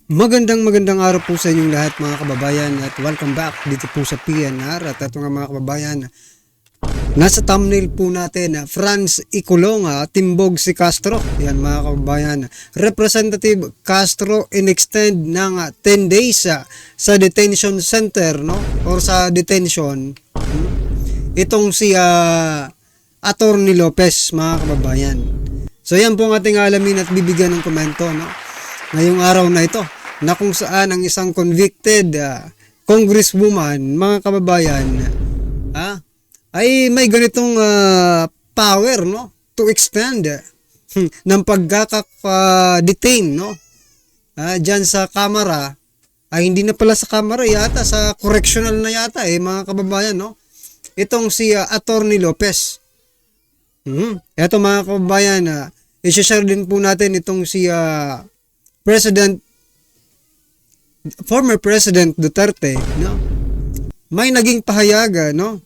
Magandang araw po sa inyong lahat mga kababayan at welcome back dito po sa PNR. At ito nga mga kababayan, nasa thumbnail po natin, France ikulong, timbog si Castro. Yan mga kababayan, Representative Castro in-extend ng 10 days sa detention center, no? Or sa detention. Itong si Atty. Lopez mga kababayan. So yan po ang ating alamin at bibigyan ng komento, no? Ngayong araw na ito, na kung saan ang isang convicted congresswoman, mga kababayan, ay may ganitong power, no, to extend ng pagkaka-detain, no, dyan sa kamera, ay hindi na pala sa kamera yata, sa correctional na yata mga kababayan, no, itong si Atty. Lopez. Ito mga kababayan, i-share din po natin itong si former President Duterte, no? May naging pahayag, no?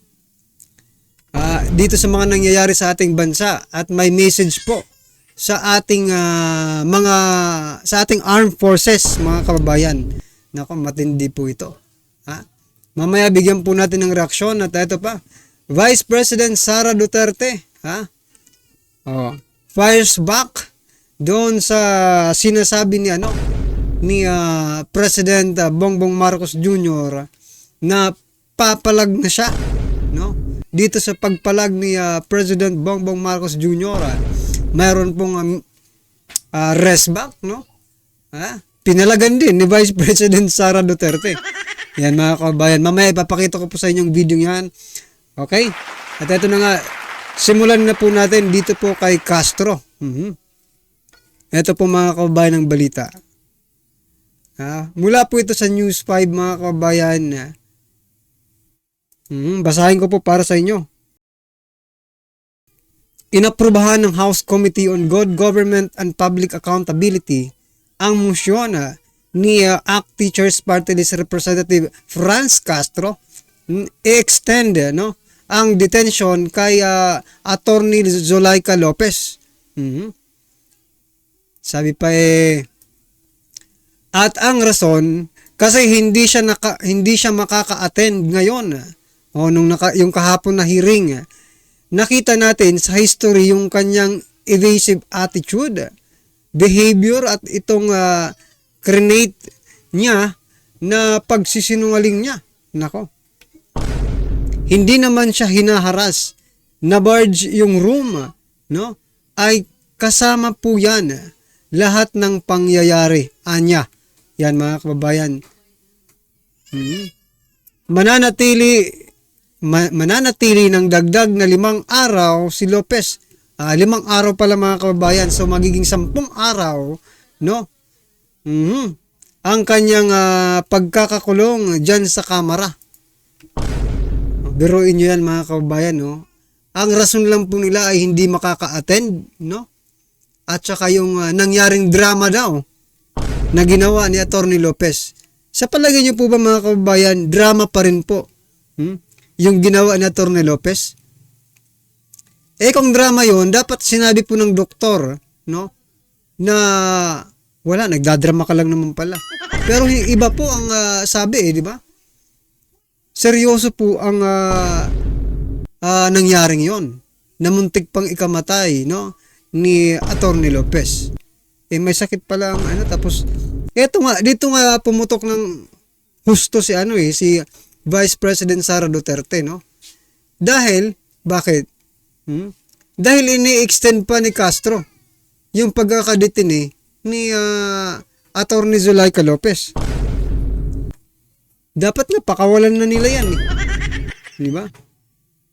Dito sa mga nangyayari sa ating bansa at may message po sa ating sa ating armed forces, mga kababayan. Nako, matindi po ito. Mamaya bigyan po natin ng reaksyon at ito pa. Vice President Sara Duterte, fires back doon sa sinasabi ni ni President Bongbong Marcos Jr. na papalag na siya, no? Dito sa pagpalag ni President Bongbong Marcos Jr. Mayroon pong rest back, no? Pinalagan din ni Vice President Sara Duterte. Yan mga kabayan, mamaya ipapakita ko po sa inyong video yan. Okay? At ito na nga, simulan na po natin dito po kay Castro. Ito po mga kababayan ng balita. Mula po ito sa News 5 mga kababayan. Basahin ko po para sa inyo. Inaprubahan ng House Committee on Good Government and Public Accountability ang motion ni ACT Teachers Party List Representative Franz Castro i-extend, no, ang detention kay Atty. Zulaika Lopez. Sabi pa at ang rason kasi hindi siya makaka-attend ngayon. Yung kahapon na hearing, nakita natin sa history yung kanyang evasive attitude, behavior at itong create niya na pagsisinungaling niya. Nako. Hindi naman siya hinaharas. Na-barge yung room, no? Ay kasama po yan lahat ng pangyayari anya. Yan mga kababayan. Mananatili ng dagdag na 5 araw si Lopez. 5 araw pala mga kababayan. So magiging 10 araw, no? Ang kanyang pagkakakulong dyan sa kamera. Biruin nyo yan mga kababayan, no? Ang rason lang po nila ay hindi makaka-attend, no? At saka yung nangyaring drama daw na ginawa ni Atty. Lopez. Sa palagay niyo po ba mga kababayan, drama pa rin po yung ginawa ni Atty. Lopez? Kung drama yon, dapat sinabi po ng doktor, no, na wala, nagdadrama ka lang naman pala. Pero iba po ang sabi, di ba? Seryoso po ang nangyaring yon. Namuntik pang ikamatay, no, ni Atty. Lopez. May sakit pala ang tapos dito nga pumutok ng husto si si Vice President Sara Duterte, no? Dahil bakit? Dahil ini-extend pa ni Castro yung pagkakadetain ni Atty. Zulaika Lopez. Dapat nga pakawalan na nila yan, di ba?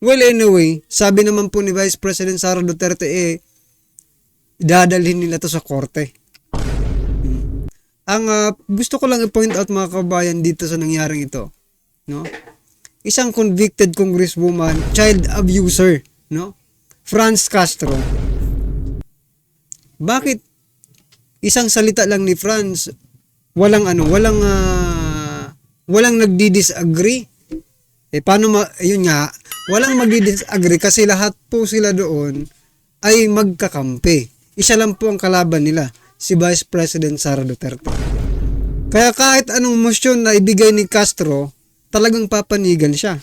Well, anyway, sabi naman po ni Vice President Sara Duterte dadalhin nila to sa korte. Ang gusto ko lang i-point out mga kababayan dito sa nangyaring ito, no? Isang convicted congresswoman, child abuser, no? Franz Castro. Bakit isang salita lang ni Franz, walang nagdi-disagree? Yun nga, walang magdi-disagree kasi lahat po sila doon ay magkakampi. Isa lang po ang kalaban nila, si Vice President Sara Duterte. Kaya kahit anong motion na ibigay ni Castro, talagang papanigan siya.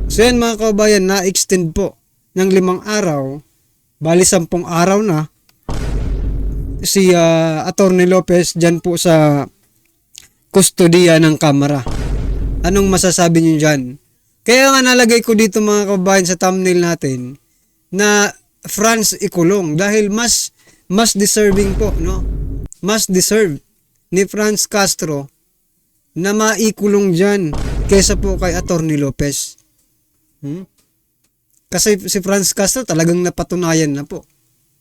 So yan mga kababayan, na-extend po ng 5 araw, bali 10 araw na, si Atty. Lopez dyan po sa kustodiya ng Kamara. Anong masasabi niyo dyan? Kaya nga nalagay ko dito mga kababayan sa thumbnail natin na France ikulong dahil mas deserving po, no? Mas deserve ni Franz Castro na maikulong dyan kesa po kay Atty. Lopez. Kasi si Franz Castro talagang napatunayan na po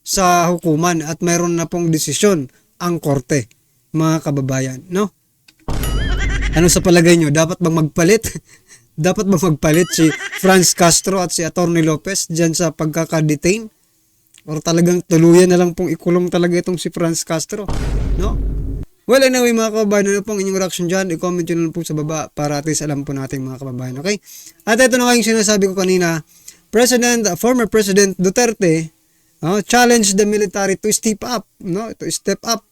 sa hukuman at mayroon na pong desisyon ang korte, mga kababayan, no? Ano sa palagay nyo? Dapat bang magpalit? Dapat bang magpalit si Franz Castro at si Atty. Lopez dyan sa pagkakadetain? Or talagang tuluyan na lang pong ikulong talaga itong si Franz Castro, no? Well, anyway mga kababayan, ano pong inyong reaction dyan? I-comment nyo na lang po sa baba para at least alam po natin mga kababayan, okay? At ito na nga yung sinasabi ko kanina, former President Duterte challenge the military to step up, no? To step up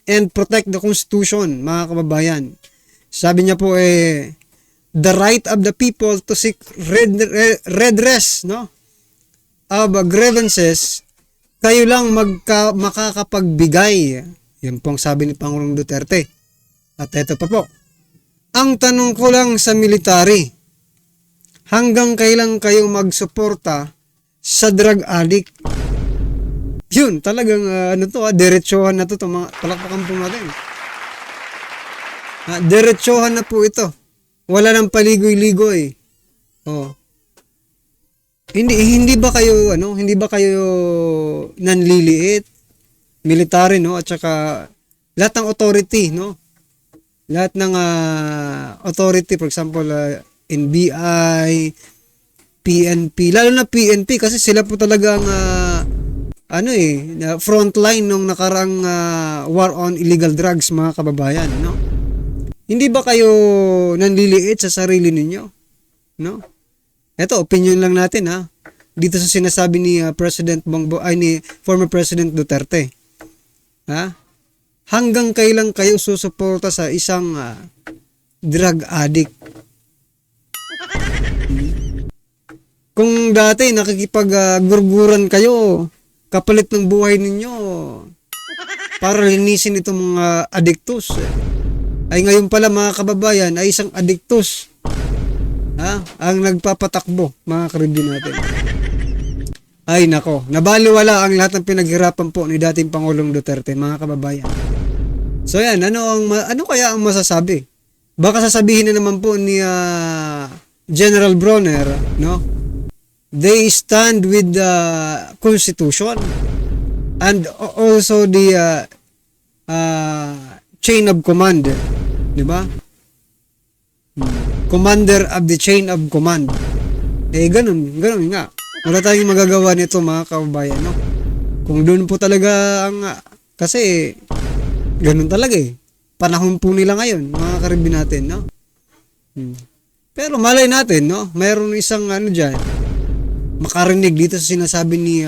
and protect the Constitution, mga kababayan. Sabi niya po the right of the people to seek redress, no? Of grievances, kayo lang makakapagbigay. Yan pong sabi ni Pangulong Duterte. At ito pa po. Ang tanong ko lang sa military, hanggang kailan kayo magsuporta sa drug addict? Yun, talagang diretsohan na to, mga palakpakan po natin. Diretsohan na po ito. Wala nang paligoy-ligoy. Hindi ba kayo nanliliit? Military, no? At saka lahat ng authority, no? Lahat ng authority, for example, NBI, PNP, lalo na PNP kasi sila po talaga ang frontline nung nakarang war on illegal drugs, mga kababayan, no? Hindi ba kayo nanliliit sa sarili ninyo? No? Ito, opinion lang natin, ha? Dito sa sinasabi ni ni former President Duterte. Ha? Hanggang kailan kayo susuporta sa isang drug addict? Kung dati nakikipag-gurguran kayo, kapalit ng buhay ninyo para linisin itong mga addictus, ay ngayon pala mga kababayan ay isang addictus ang nagpapatakbo, mga karibin natin. Ay nako, nabaliwala ang lahat ng pinaghirapan po ni dating Pangulong Duterte, mga kababayan. So yan, ano kaya ang masasabi? Baka sasabihin na naman po ni General Bronner, no? They stand with the Constitution and also the chain of command, di ba? Commander of the chain of command. Ganun nga. Wala tayong magagawa nito, mga kababayan, no? Kung doon po talaga kasi ganun talaga panahon po nila ngayon, mga karibin natin, no? Pero malay natin, no? Mayroon isang dyan, makarinig dito sa sinasabi ni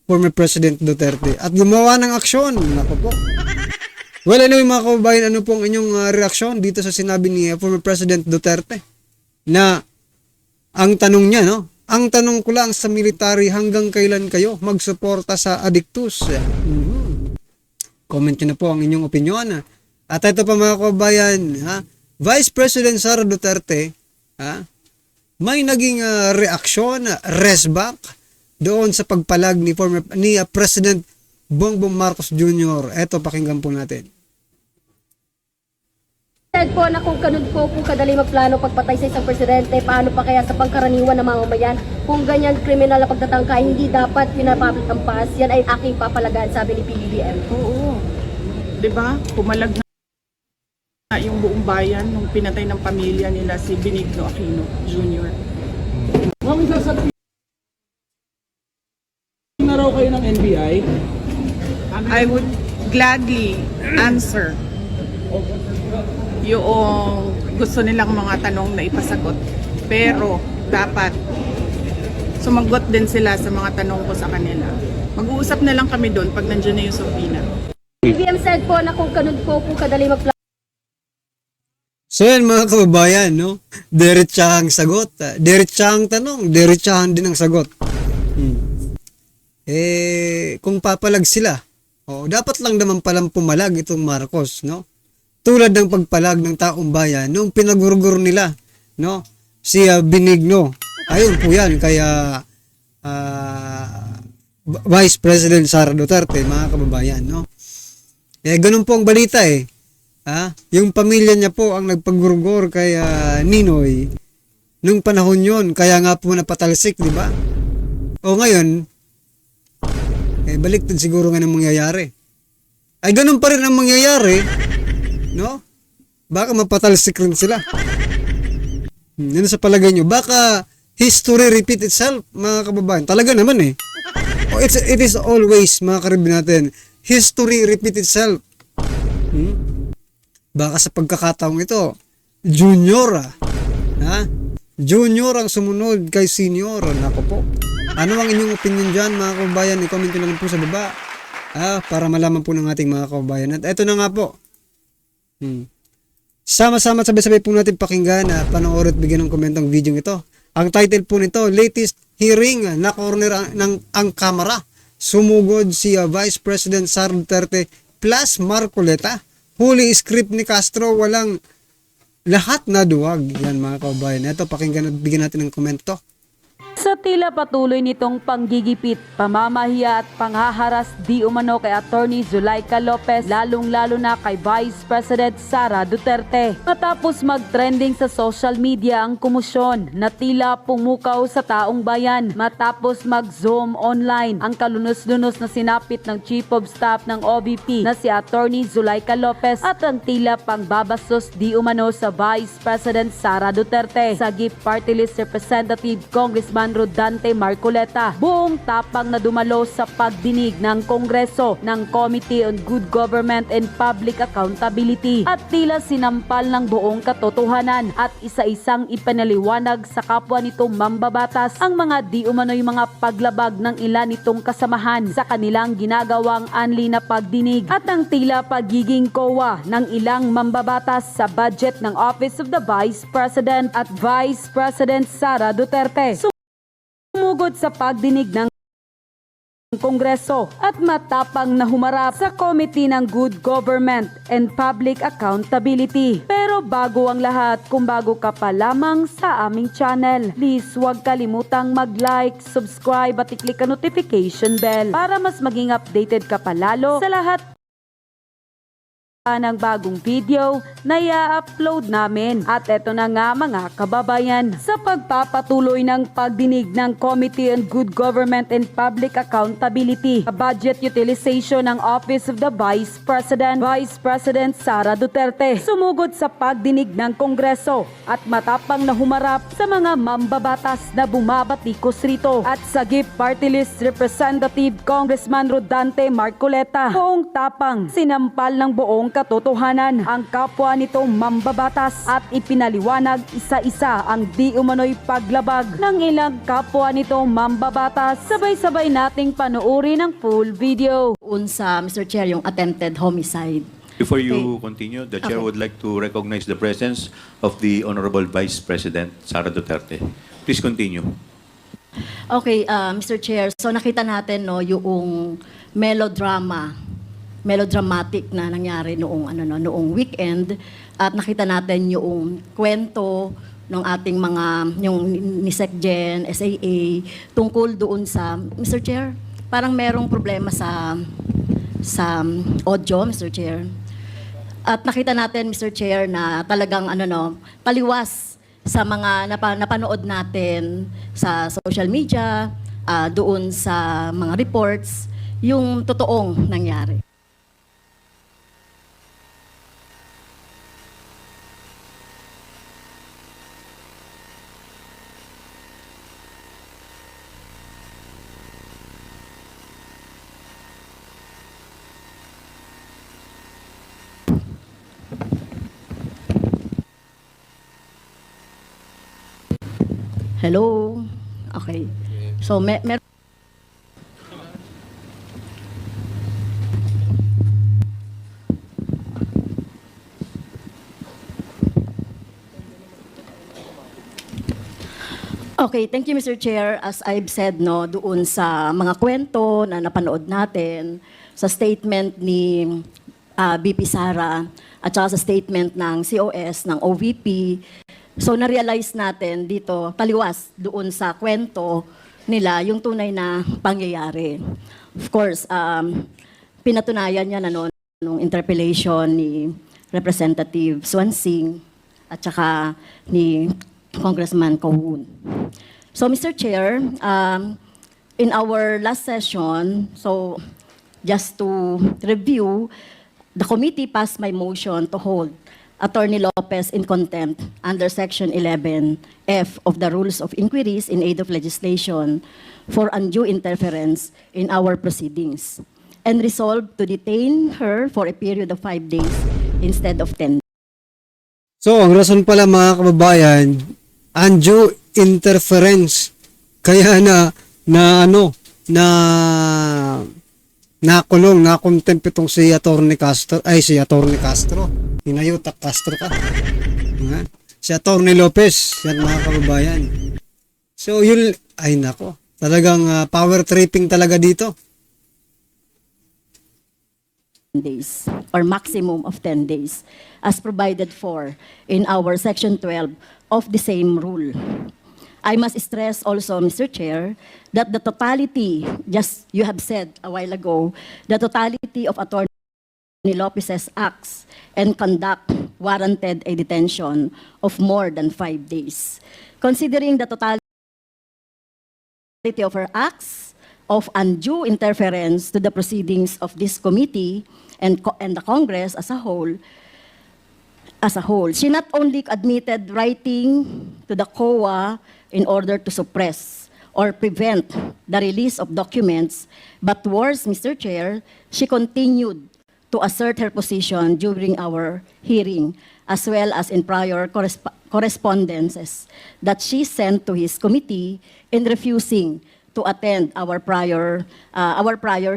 former President Duterte at gumawa ng aksyon. Nako po. Well, anyway mga kababayan, ano pong inyong reaksyon dito sa sinabi ni former President Duterte? Na ang tanong niya, no? Ang tanong ko lang sa military, hanggang kailan kayo magsuporta sa addictus? Comment nyo na po ang inyong opinion. At ito pa mga kababayan, Vice President Sara Duterte, may naging reaksyon, resback doon sa pagpalag ni President Bongbong Marcos Jr. Ito, pakinggan po natin. Said po na kung ganun po kadali magplano pagpatay sa isang presidente, paano pa kaya sa pangkaraniwan ng mamamayan? Kung ganyan kriminal na pagtatangka, hindi dapat pinapablik ang pass. Yan ay aking papalagaan, sabi ni PBBM. Oo. Diba? Pumalag na yung buong bayan nung pinatay ng pamilya nila si Benigno Aquino Jr. Ma'am, sasabihin na raw kayo ng NBI? I would gladly answer yung gusto nilang mga tanong na ipasagot. Pero dapat sumagot din sila sa mga tanong ko sa kanila. Mag-uusap na lang kami doon pag nandiyan na yung subpoena. PBBM said po na kung ganun po kadali magplano So yan mga kababayan, no? Diretsahang sagot, diretsahang tanong, diretsahan din ang sagot. Kung papalag sila, dapat lang naman palang pumalag itong Marcos, no? Tulad ng pagpalag ng taong bayan nung pinagurgur nila, no? Si Benigno. Ayun po yan, kaya Vice President Sara Duterte, mga kababayan, no? Ganun po ang balita yung pamilya niya po ang nagpagurgor kay Ninoy nung panahon yon, kaya nga po napatalsik, di ba? O ngayon, baliktad siguro nga ng mangyayari. Ay ganun pa rin ang mangyayari, no? Baka mapatalsik rin sila. Yan sa palagay nyo, baka history repeat itself, mga kababayan. Talaga naman it is always, mga karibin natin, history repeat itself. Baka sa pagkakataong ito, junior junior ang sumunod kay senior. Nako po. Ano ang inyong opinion dyan, mga kababayan? I-comment nyo lang po sa baba para malaman po ng ating mga kababayan. At eto na nga po. Sama-sama sabay-sabay po natin pakinggan panoorin at bigyan ng komentong video ito. Ang title po nito, latest hearing na corner ang kamera. Sumugod si Vice President Sara Duterte plus Marcoleta. Huli script ni Castro, walang lahat na duwag. Yan mga kababayan. Ito, pakinggan at bigyan natin ng komento. Sa tila patuloy nitong panggigipit, pamamahiya at panghaharas di umano kay Attorney Zulaika Lopez, lalong-lalo na kay Vice President Sara Duterte. Matapos mag-trending sa social media ang kumusyon na tila pumukaw sa taong bayan matapos mag-zoom online ang kalunos-lunos na sinapit ng Chief of Staff ng OVP na si Attorney Zulaika Lopez at ang tila pangbabastos di umano sa Vice President Sara Duterte. Sa Gift Party List Representative Congressman Rodante Marcoleta, buong tapang na dumalo sa pagdinig ng Kongreso ng Committee on Good Government and Public Accountability at tila sinampal ng buong katotohanan at isa-isang ipanaliwanag sa kapwa nitong mambabatas ang mga di umano'y mga paglabag ng ilan nitong kasamahan sa kanilang ginagawang anli na pagdinig at ang tila pagiging kowa ng ilang mambabatas sa budget ng Office of the Vice President at Vice President Sara Duterte. Sumugod sa pagdinig ng Kongreso at matapang na humarap sa Committee ng Good Government and Public Accountability. Pero bago ang lahat, kung bago ka pa lamang sa aming channel, please huwag kalimutang mag-like, subscribe at i-click ang notification bell para mas maging updated ka pa lalo sa lahat ng bagong video na i-upload namin. At eto na nga mga kababayan, sa pagpapatuloy ng pagdinig ng Committee on Good Government and Public Accountability, budget utilization ng Office of the Vice President, Vice President Sara Duterte, sumugod sa pagdinig ng Kongreso at matapang na humarap sa mga mambabatas na bumabatikos rito. At sa Gift Party List Representative Congressman Rodante Marcoleta, buong tapang sinampal ng buong katotohanan ang kapwa nitong mambabatas at ipinaliwanag isa-isa ang di umano'y paglabag ng ilang kapwa nitong mambabatas. Sabay-sabay nating panoorin ang full video. Unsa, Mr. Chair, yung attempted homicide. Before you continue, the Chair would like to recognize the presence of the Honorable Vice President Sara Duterte. Please continue. Okay, Mr. Chair, so nakita natin yung melodramatic na nangyari noong weekend at nakita natin yung kwento ng ating yung ni SecGen, SAA tungkol doon sa Mr. Chair, parang merong problema sa audio, Mr. Chair. At nakita natin, Mr. Chair, na talagang taliwas sa mga napanood natin sa social media, doon sa mga reports, yung totoong nangyari. Hello? Okay. So, Okay, thank you, Mr. Chair. As I've said, no, doon sa mga kwento na napanood natin, sa statement ni BP Sara, at saka sa statement ng COS, ng OVP, so na-realize natin dito, taliwas doon sa kwento nila, yung tunay na pangyayari. Of course, pinatunayan niya na noon nung interpellation ni Representative Swansing at saka ni Congressman Cohun. So, Mr. Chair, in our last session, so just to review, the committee passed my motion to hold Attorney Lopez in contempt under Section 11F of the Rules of Inquiries in Aid of Legislation for undue interference in our proceedings, and resolved to detain her for a period of 5 days instead of 10. So, ang rason pala mga kababayan, undue interference. Kaya nakulong, na-contempt itong si Atty. Castro. Hinayutak Castro ka. Ha? Si Atty. Lopez, yan mga kababayan. So, yun, ay nako. Talagang power tripping talaga dito. Days or maximum of 10 days as provided for in our Section 12 of the same rule. I must stress also, Mr. Chair, that the totality, just you have said a while ago, the totality of Attorney Lopez's acts and conduct warranted a detention of more than 5 days. Considering the totality of her acts of undue interference to the proceedings of this committee and the Congress as a whole, she not only admitted writing to the COA in order to suppress or prevent the release of documents, but worse, Mr. Chair, she continued to assert her position during our hearing, as well as in prior correspondences that she sent to his committee in refusing to attend our prior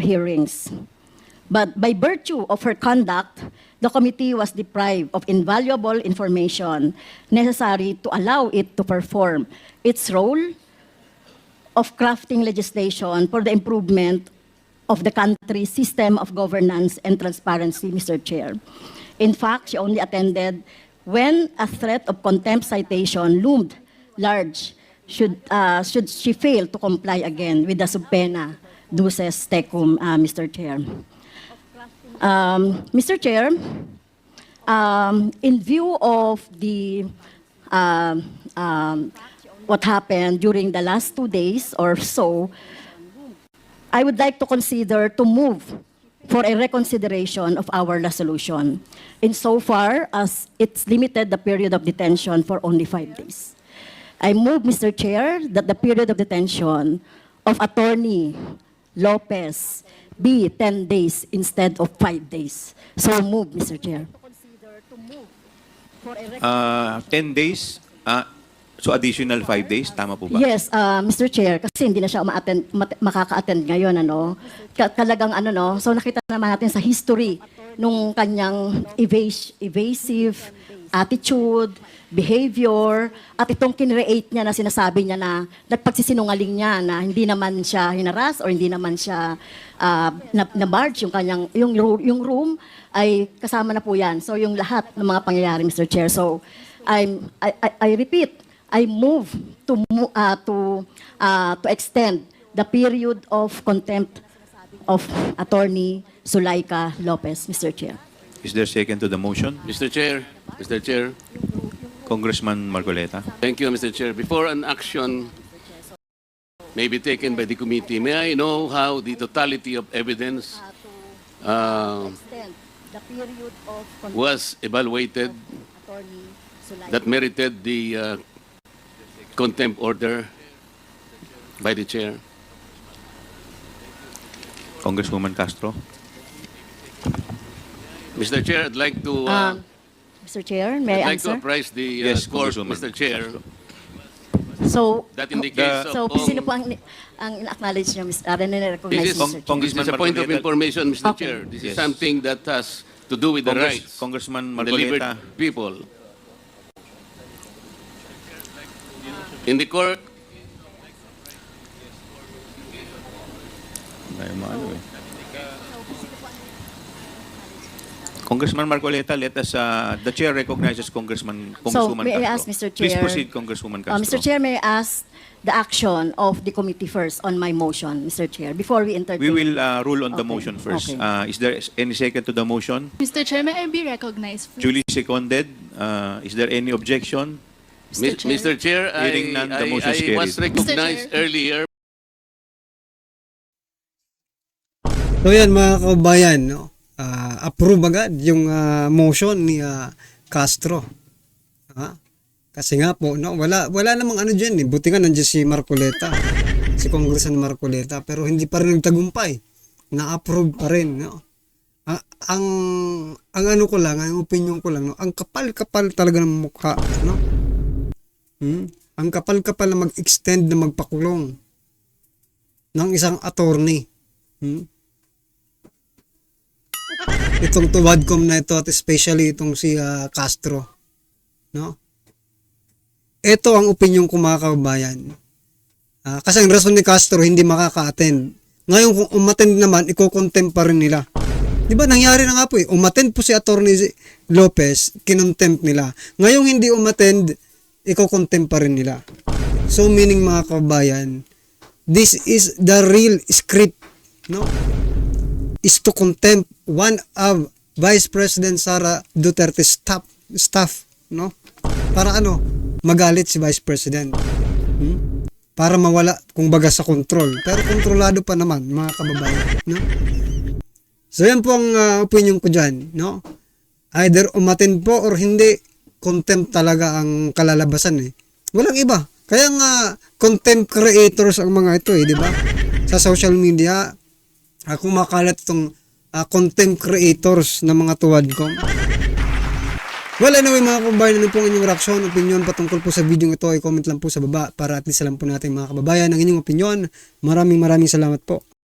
hearings. But by virtue of her conduct, the committee was deprived of invaluable information necessary to allow it to perform its role of crafting legislation for the improvement of the country's system of governance and transparency, Mr. Chair. In fact, she only attended when a threat of contempt citation loomed large should she fail to comply again with the subpoena duces tecum, Mr. Chair. Mr. Chair, in view of the what happened during the last 2 days or so, I would like to consider to move for a reconsideration of our resolution, insofar as it's limited the period of detention for only 5 days. I move, Mr. Chair, that the period of detention of Attorney Lopez be 10 days instead of 5 days. So move, Mr. Chair. 10 days, so additional 5 days, tama po ba? Yes, Mr. Chair, kasi hindi na siya makaka-attend ngayon, ano. Talagang ano, no. So nakita naman natin sa history nung kanyang evasive attitude, behavior, at itong kinreate niya na sinasabi niya na nagpagsisinungaling niya na hindi naman siya hinaras or hindi naman siya na-barge yung room ay kasama na po yan. So yung lahat ng mga pangyayari, Mr. Chair. So I repeat, I move to extend the period of contempt of Attorney Zulaika Lopez, Mr. Chair. Is there second to the motion? Mr. Chair, Congressman Marcoleta. thank you, Mr. Chair. Before an action may be taken by the committee, may I know how the totality of evidence Extend the period of contempt was evaluated Attorney Zulaika. that merited the contempt order by the chair? Congresswoman Castro. Mr. Chair, I'd like to Mr. Chair, may I I'd like to answer? apprise the Yes, court, Congresswoman Mr. Chair, Castro. So, that in the case so of sino po ang ina-acknowledge niyo, nine-recognize, This is- Mr. Chair? this is a point of information, Mr. Okay. Chair. This is Yes. something that has to do with the rights Congressman of the liberty Marcoleta. people. In the court, Ay, maano eh. Congressman Marcoleta, let us, the chair recognizes Congresswoman may I Castro. ask, Mr. Please Chair? proceed, Congresswoman Castro. Mr. Chair, may I ask the action of the committee first on my motion, Mr. Chair, before we entertain? We will rule on the Okay, motion first. okay. Is there any second to the motion? Mr. Chair, may I be recognized, please? Duly seconded. Is there any objection? Mr. Chair, Hearing none, the motion is I was carried. recognized earlier. So yan mga kababayan, no? Approve agad yung motion ni Castro. Kasi nga po, no, wala namang ano diyan eh. Buti nga nandiyan si Marcoleta, si Congressman Marcoleta, pero hindi pa rin nagtagumpay. Na-approve pa rin, no. Ang ano ko lang, ang opinion ko lang, no, ang kapal-kapal talaga ng mukha, no. Ang kapal-kapal na mag-extend na magpakulong ng isang attorney. Itong tuwadcom na ito at especially itong si Castro, no? Ito ang opinion ko mga kababayan. Kasi ang rason ni Castro hindi makaka-attend. Ngayon kung umattend naman, iko-contempt pa rin nila. Di ba nangyari na nga po eh. Umattend po si Attorney Lopez, kinontempt nila. Ngayong hindi umattend, iko-contempt pa rin nila. So meaning mga kababayan, this is the real script, no? Is to contempt one of Vice President Sara Duterte's staff, no? Para ano? Magalit si Vice President. Para mawala kung baga sa control. Pero kontrolado pa naman, mga kababayan, no? So yan po ang opinion ko dyan, no? Either umattend po or hindi, contempt talaga ang kalalabasan eh. Walang iba. Kaya nga contempt creators ang mga ito eh, di ba? Sa social media, kumakalat itong content creators ng mga tuwadcom. Well, anyway mga kababayan, ano pong inyong reaksyon, opinion patungkol po sa video ito ay comment lang po sa baba para at least alam po natin mga kababayan ang inyong opinion. Maraming salamat po.